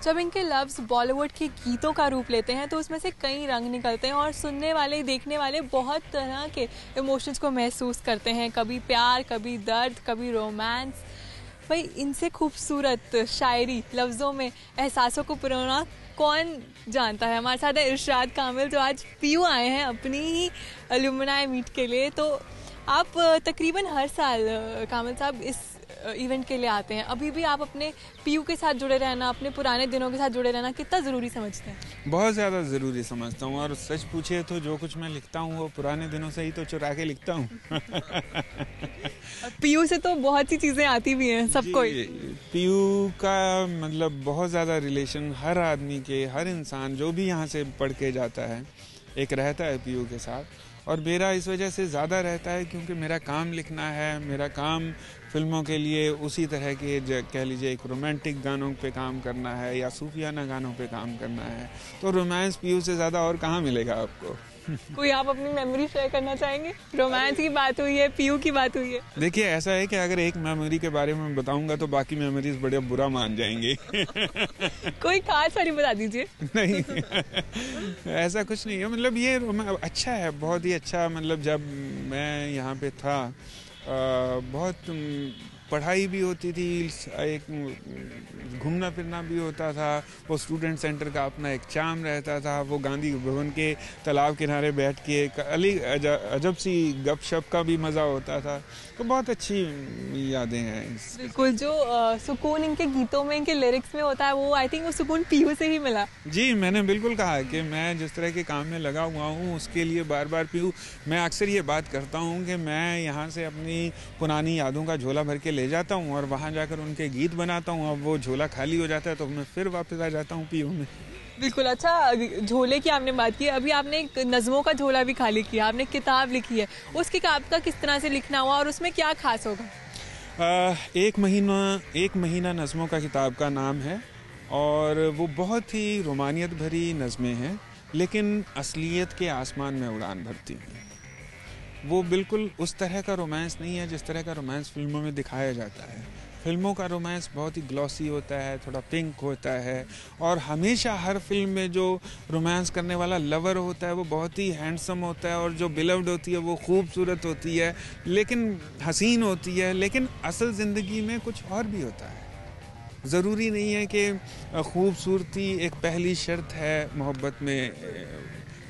जब इनके लफ्ज़ बॉलीवुड के गीतों का रूप लेते हैं तो उसमें से कई रंग निकलते हैं और सुनने वाले देखने वाले बहुत तरह के इमोशंस को महसूस करते हैं, कभी प्यार, कभी दर्द, कभी रोमांस। भाई इनसे खूबसूरत शायरी लफ्ज़ों में एहसासों को पिरोना कौन जानता है। हमारे साथ है इरशाद कामिल जो आज पीयू आए हैं अपनी ही एल्यूमनाई मीट के लिए। तो आप तकरीबन हर साल कामिल साहब इस इवेंट के लिए आते हैं, अभी भी आप अपने पीयू के साथ जुड़े रहना, अपने पुराने दिनों के साथ जुड़े रहना कितना ज़रूरी समझते हैं? बहुत ज़्यादा ज़रूरी समझता हूँ, और सच पूछे तो जो कुछ मैं लिखता हूँ वो पुराने दिनों से ही तो चुरा के लिखता हूँ। पीयू से तो बहुत सी चीज़ें आती भी हैं सबको। पीयू का मतलब बहुत ज़्यादा रिलेशन हर आदमी के, हर इंसान जो भी यहाँ से पढ़ के जाता है एक रहता है पीयू के साथ, और मेरा इस वजह से ज़्यादा रहता है क्योंकि मेरा काम लिखना है। मेरा काम फिल्मों के लिए उसी तरह के कह लीजिए एक रोमांटिक गानों पे काम करना है या सूफियाना गानों पे काम करना है, तो रोमांस पीयू से ज़्यादा और कहाँ मिलेगा आपको। कोई आप अपनी मेमोरी शेयर करना चाहेंगे? रोमांस की बात हुई है, पीयू की बात हुई है। देखिए ऐसा है कि अगर एक मेमोरी के बारे में बताऊंगा तो बाकी मेमोरीज बड़े बुरा मान जाएंगे। कोई खास वाली बता दीजिए। नहीं, ऐसा कुछ नहीं है। मतलब ये अच्छा है, बहुत ही अच्छा। मतलब जब मैं यहाँ पे था बहुत पढ़ाई भी होती थी, एक घूमना फिरना भी होता था। वो स्टूडेंट सेंटर का अपना एक चार्म रहता था। वो गांधी भवन के तालाब किनारे बैठ के अजब सी गपशप का भी मज़ा होता था। तो बहुत अच्छी यादें हैं। बिल्कुल, जो सुकून इनके गीतों में, इनके लिरिक्स में होता है, वो आई थिंक वो सुकून पीयू से ही मिला। जी, मैंने बिल्कुल कहा कि मैं जिस तरह के काम में लगा हुआ हूँ उसके लिए बार बार पीयू, मैं अक्सर ये बात करता हूँ कि मैं यहाँ से अपनी पुरानी यादों का झोला भर के ले जाता हूँ और वहाँ जाकर उनके गीत बनाता हूँ। अब वो झोला खाली हो जाता है तो मैं फिर वापस आ जाता हूँ पीयू में। बिल्कुल। अच्छा, झोले की आपने बात की, अभी आपने एक नज़मों का झोला भी खाली किया, आपने किताब लिखी है, उस किताब का किस तरह से लिखना हुआ और उसमें क्या खास होगा? एक महीना नज़मों का किताब का नाम है, और वो बहुत ही रोमानियत भरी नज़में हैं, लेकिन असलियत के आसमान में उड़ान भरती हैं। वो बिल्कुल उस तरह का रोमांस नहीं है जिस तरह का रोमांस फिल्मों में दिखाया जाता है। फिल्मों का रोमांस बहुत ही ग्लॉसी होता है, थोड़ा पिंक होता है, और हमेशा हर फिल्म में जो रोमांस करने वाला लवर होता है वो बहुत ही हैंडसम होता है, और जो बिलव्ड होती है वो खूबसूरत होती है, लेकिन हसीन होती है। लेकिन असल ज़िंदगी में कुछ और भी होता है। ज़रूरी नहीं है कि खूबसूरती एक पहली शर्त है मोहब्बत में।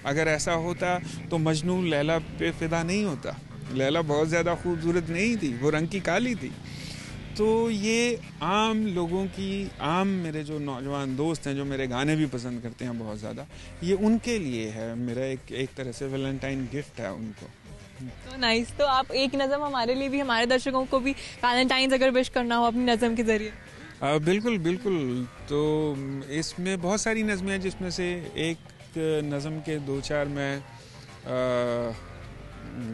अगर ऐसा होता तो मजनू लैला पे फिदा नहीं होता। लैला बहुत ज़्यादा खूबसूरत नहीं थी, वो रंग की काली थी। तो ये आम लोगों की, आम मेरे जो नौजवान दोस्त हैं जो मेरे गाने भी पसंद करते हैं बहुत ज़्यादा, ये उनके लिए है। मेरा एक तरह से वैलेंटाइन गिफ्ट है उनको। तो नाइस। तो आप एक नज़म हमारे लिए भी, हमारे दर्शकों को भी वैलेंटाइंस अगर विश करना हो अपनी नज़म के ज़रिए। बिल्कुल बिल्कुल। तो इसमें बहुत सारी नज़में हैं, जिसमें से एक नज़म के 2-4 मैं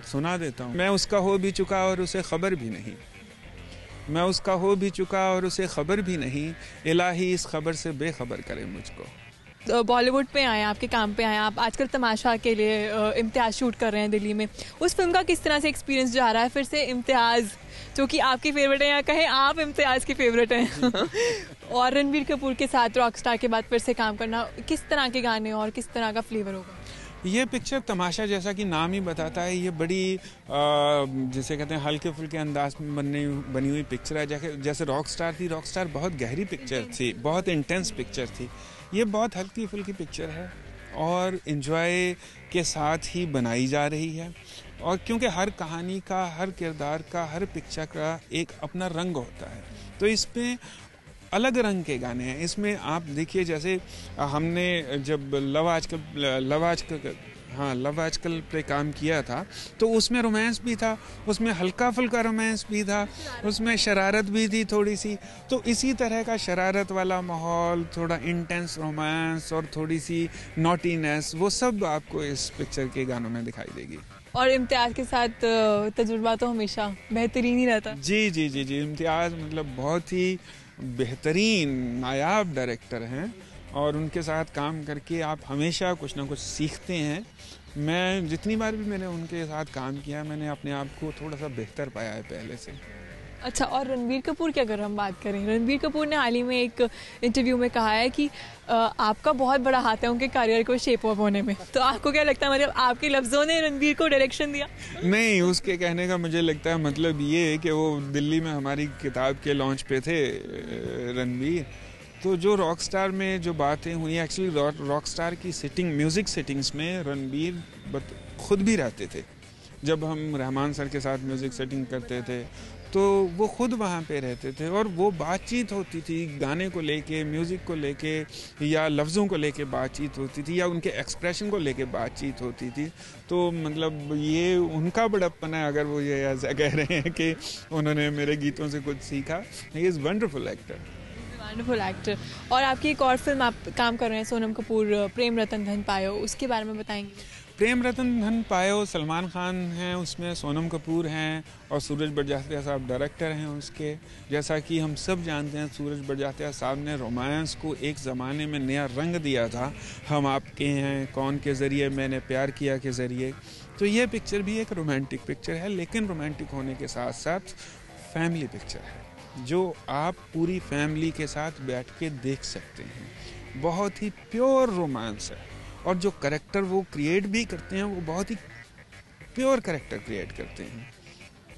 सुना देता हूँ। मैं उसका हो भी चुका और उसे ख़बर भी नहीं, मैं उसका हो भी चुका और उसे ख़बर भी नहीं, इलाही इस खबर से बेखबर करे मुझको। तो बॉलीवुड पे आए, आपके काम पे आए, आप आजकल तमाशा के लिए इम्तियाज़ शूट कर रहे हैं दिल्ली में। उस फिल्म का किस तरह से एक्सपीरियंस जा रहा है? फिर से इम्तियाज़ जो कि आपकी फेवरेट है, या कहें आप इम्तियाज़ की फेवरेट हैं, और रणबीर कपूर के साथ रॉकस्टार के बाद फिर से काम करना, किस तरह के गाने और किस तरह का फ्लेवर होगा? ये पिक्चर तमाशा, जैसा कि नाम ही बताता है, ये बड़ी जिसे कहते हैं हल्के फुल्के अंदाज में बनी हुई पिक्चर है। जैसे रॉकस्टार थी, रॉकस्टार बहुत गहरी पिक्चर थी, बहुत इंटेंस पिक्चर थी। ये बहुत हल्की फुल्की पिक्चर है और एंजॉय के साथ ही बनाई जा रही है। और क्योंकि हर कहानी का, हर किरदार का, हर पिक्चर का एक अपना रंग होता है, तो इसमें अलग रंग के गाने हैं। इसमें आप देखिए, जैसे हमने जब लव आजकल पे काम किया था तो उसमें रोमांस भी था, उसमें हल्का फुल्का रोमांस भी था, उसमें शरारत भी थी थोड़ी सी। तो इसी तरह का शरारत वाला माहौल, थोड़ा इंटेंस रोमांस और थोड़ी सी नॉटीनेस, वो सब आपको इस पिक्चर के गानों में दिखाई देगी। और इम्तियाज़ के साथ तजुर्बा तो हमेशा बेहतरीन ही रहता। जी जी जी जी, इम्तियाज़ मतलब बहुत ही बेहतरीन नायाब डायरेक्टर हैं, और उनके साथ काम करके आप हमेशा कुछ ना कुछ सीखते हैं। मैं जितनी बार भी मैंने उनके साथ काम किया, मैंने अपने आप को थोड़ा सा बेहतर पाया है पहले से। अच्छा, और रणबीर कपूर की अगर हम बात करें, रणबीर कपूर ने हाल ही में एक इंटरव्यू में कहा है कि आपका बहुत बड़ा हाथ है उनके करियर को शेप अप होने में। तो आपको क्या लगता है, मतलब आपके लफ्ज़ों ने रणबीर को डायरेक्शन दिया? नहीं, उसके कहने का मुझे लगता है मतलब ये है कि वो दिल्ली में हमारी किताब के लॉन्च पे थे रणबीर, तो जो रॉक स्टार में जो बातें हुई, एक्चुअली रॉक स्टार की सिटिंग, म्यूज़िक सिटिंग्स में रणबीर खुद भी रहते थे। जब हम रहमान सर के साथ म्यूज़िक सेटिंग करते थे तो वो खुद वहाँ पे रहते थे और वो बातचीत होती थी गाने को लेके, म्यूज़िक को लेके, या लफ्ज़ों को लेके बातचीत होती थी, या उनके एक्सप्रेशन को लेके बातचीत होती थी। तो मतलब ये उनका बड़प्पन है अगर वो ये ऐसा कह रहे हैं कि उन्होंने मेरे गीतों से कुछ सीखा। He is wonderful actor. Wonderful actor. और आपकी एक और फिल्म आप काम कर रहे हैं सोनम कपूर, प्रेम रतन धन पायो, उसके बारे में बताएंगे? प्रेम रतन धन पायो सलमान खान हैं उसमें, सोनम कपूर हैं और सूरज बड़जात्या साहब डायरेक्टर हैं उसके। जैसा कि हम सब जानते हैं, सूरज बड़जात्या साहब ने रोमांस को एक ज़माने में नया रंग दिया था, हम आपके हैं, कौन के ज़रिए, मैंने प्यार किया के ज़रिए। तो ये पिक्चर भी एक रोमांटिक पिक्चर है, लेकिन रोमांटिक होने के साथ साथ फैमिली पिक्चर है जो आप पूरी फैमिली के साथ बैठ के देख सकते हैं। बहुत ही प्योर रोमांस है और जो करैक्टर वो क्रिएट भी करते हैं वो बहुत ही प्योर करैक्टर क्रिएट करते हैं।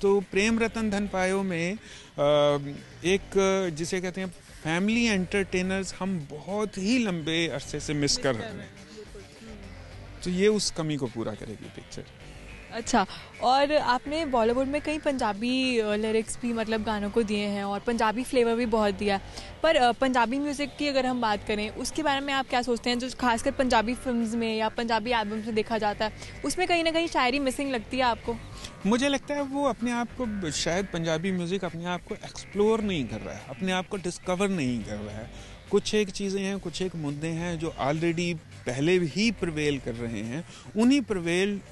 तो प्रेम रतन धन पायो में एक जिसे कहते हैं फैमिली एंटरटेनर्स हम बहुत ही लंबे अरसे से मिस कर रहे हैं, तो ये उस कमी को पूरा करेगी पिक्चर। अच्छा, और आपने बॉलीवुड में कई पंजाबी लिरिक्स भी मतलब गानों को दिए हैं और पंजाबी फ्लेवर भी बहुत दिया, पर पंजाबी म्यूज़िक की अगर हम बात करें उसके बारे में आप क्या सोचते हैं? जो खासकर पंजाबी फिल्म्स में या पंजाबी एल्बम्स में देखा जाता है, उसमें कहीं ना कहीं शायरी मिसिंग लगती है आपको? मुझे लगता है वो अपने आप को, शायद पंजाबी म्यूज़िक अपने आप को एक्सप्लोर नहीं कर रहा है, अपने आप को डिस्कवर नहीं कर रहा है। कुछ एक चीज़ें हैं, कुछ एक मुद्दे हैं जो ऑलरेडी पहले ही प्रिवेल कर रहे हैं, उन्हीं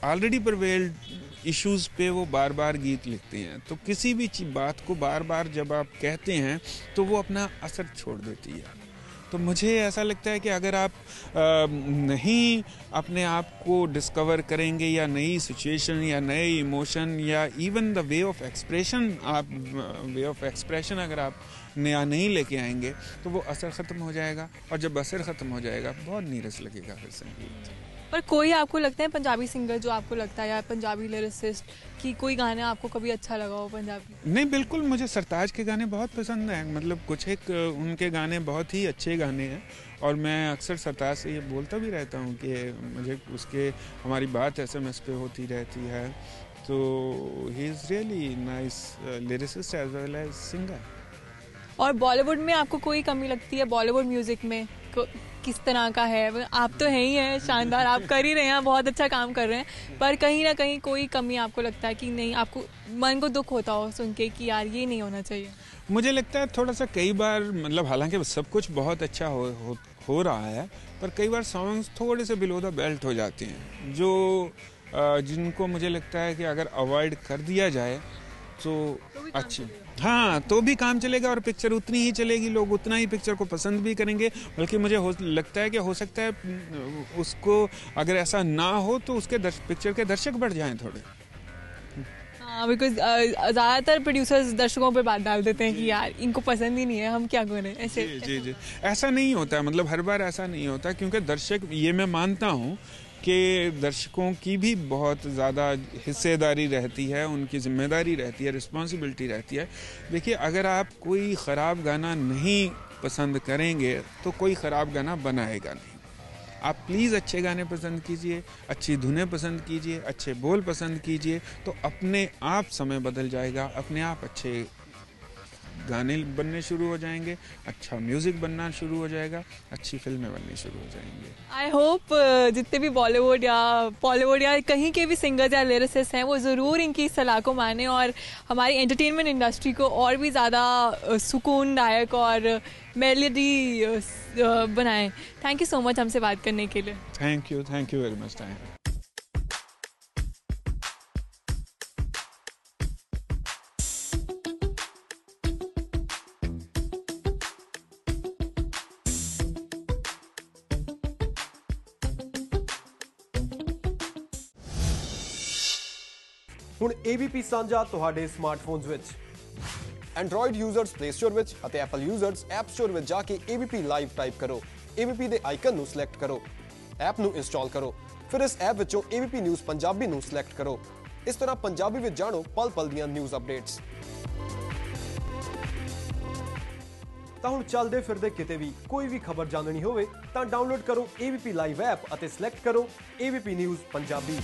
ऑलरेडी प्रिवेल्ड इश्यूज़ पे वो बार बार गीत लिखते हैं। तो किसी भी बात को बार बार जब आप कहते हैं तो वो अपना असर छोड़ देती है। तो मुझे ऐसा लगता है कि अगर आप नहीं अपने आप को डिस्कवर करेंगे, या नई सिचुएशन या नए इमोशन या even the way of expression अगर आप नया नहीं लेके आएंगे तो वो असर ख़त्म हो जाएगा, और जब असर ख़त्म हो जाएगा बहुत नीरस लगेगा फिर संगीत। पर कोई आपको लगता है पंजाबी सिंगर जो आपको लगता है, या पंजाबी लिरिसिस्ट कि कोई गाना आपको कभी अच्छा लगा हो पंजाबी? नहीं, बिल्कुल, मुझे सरताज के गाने बहुत पसंद हैं। मतलब कुछ एक उनके गाने बहुत ही अच्छे गाने हैं और मैं अक्सर सरताज से ये बोलता भी रहता हूँ कि मुझे उसके, हमारी बात SMS पे होती रहती है। तो he is really nice lyricist as well as singer. और बॉलीवुड में आपको कोई कमी लगती है? बॉलीवुड म्यूजिक में किस तरह का है? आप तो हैं ही हैं, शानदार, आप कर ही रहे हैं, बहुत अच्छा काम कर रहे हैं, पर कहीं ना कहीं कोई कमी आपको लगता है कि नहीं, आपको मन को दुख होता हो सुन के कि यार ये नहीं होना चाहिए? मुझे लगता है थोड़ा सा कई बार, मतलब हालांकि सब कुछ बहुत अच्छा हो रहा है, पर कई बार सॉन्ग्स थोड़े से बिलो द बेल्ट हो जाते हैं, जो जिनको मुझे लगता है कि अगर अवॉइड कर दिया जाए तो अच्छी, हाँ, तो भी काम चलेगा और पिक्चर उतनी ही चलेगी, लोग उतना ही पिक्चर को पसंद भी करेंगे। बल्कि मुझे लगता है कि हो सकता है उसको अगर ऐसा ना हो तो उसके पिक्चर के दर्शक बढ़ जाएं थोड़े। हाँ, बिकॉज ज़्यादातर प्रोड्यूसर्स दर्शकों पे बात डाल देते हैं कि यार इनको पसंद ही नहीं है, हम क्या करें, ऐसे। जी, ऐसा नहीं होता, मतलब हर बार ऐसा नहीं होता, क्योंकि दर्शक, ये मैं मानता हूँ कि दर्शकों की भी बहुत ज़्यादा हिस्सेदारी रहती है, उनकी जिम्मेदारी रहती है, रिस्पॉन्सिबिलिटी रहती है। देखिए, अगर आप कोई ख़राब गाना नहीं पसंद करेंगे तो कोई ख़राब गाना बनाएगा नहीं। आप प्लीज़ अच्छे गाने पसंद कीजिए, अच्छी धुनें पसंद कीजिए, अच्छे बोल पसंद कीजिए, तो अपने आप समय बदल जाएगा, अपने आप अच्छे गाने बनने शुरू हो जाएंगे, अच्छा म्यूजिक बनना शुरू हो जाएगा, अच्छी फिल्में बननी शुरू हो जाएंगी। आई होप जितने भी बॉलीवुड या कहीं के भी सिंगर्स या लिरिसिस्ट हैं वो ज़रूर इनकी सलाह को माने और हमारी एंटरटेनमेंट इंडस्ट्री को और भी ज़्यादा सुकूनदायक और मेलोडी बनाएं। थैंक यू सो मच हमसे बात करने के लिए। Thank you very much. ਹੁਣ ABP ਸਾਂਝਾ ਤੁਹਾਡੇ ਸਮਾਰਟਫੋਨਸ ਵਿੱਚ ਐਂਡਰੋਇਡ ਯੂਜ਼ਰਸ ਪਲੇ ਸਟੋਰ ਵਿੱਚ ਅਤੇ ਐਪਲ ਯੂਜ਼ਰਸ ਐਪ ਸਟੋਰ ਵਿੱਚ ਜਾ ਕੇ ABP ਲਾਈਵ ਟਾਈਪ ਕਰੋ। ABP ਦੇ ਆਈਕਨ ਨੂੰ ਸਿਲੈਕਟ ਕਰੋ, ਐਪ ਨੂੰ ਇੰਸਟਾਲ ਕਰੋ, ਫਿਰ ਇਸ ਐਪ ਵਿੱਚੋਂ ABP ਨਿਊਜ਼ ਪੰਜਾਬੀ ਨੂੰ ਸਿਲੈਕਟ ਕਰੋ। ਇਸ ਤਰ੍ਹਾਂ ਪੰਜਾਬੀ ਵਿੱਚ ਜਾਣੋ ਪਲ ਪਲ ਦੀਆਂ ਨਿਊਜ਼ ਅਪਡੇਟਸ। ਤਾਂ ਹੁਣ ਚੱਲਦੇ ਫਿਰਦੇ ਕਿਤੇ ਵੀ ਕੋਈ ਵੀ ਖਬਰ ਜਾਣਨੀ ਹੋਵੇ ਤਾਂ ਡਾਊਨਲੋਡ ਕਰੋ ABP ਲਾਈਵ ਐਪ ਅਤੇ ਸਿਲੈਕਟ ਕਰੋ ABP ਨਿਊਜ਼ ਪੰਜਾਬੀ।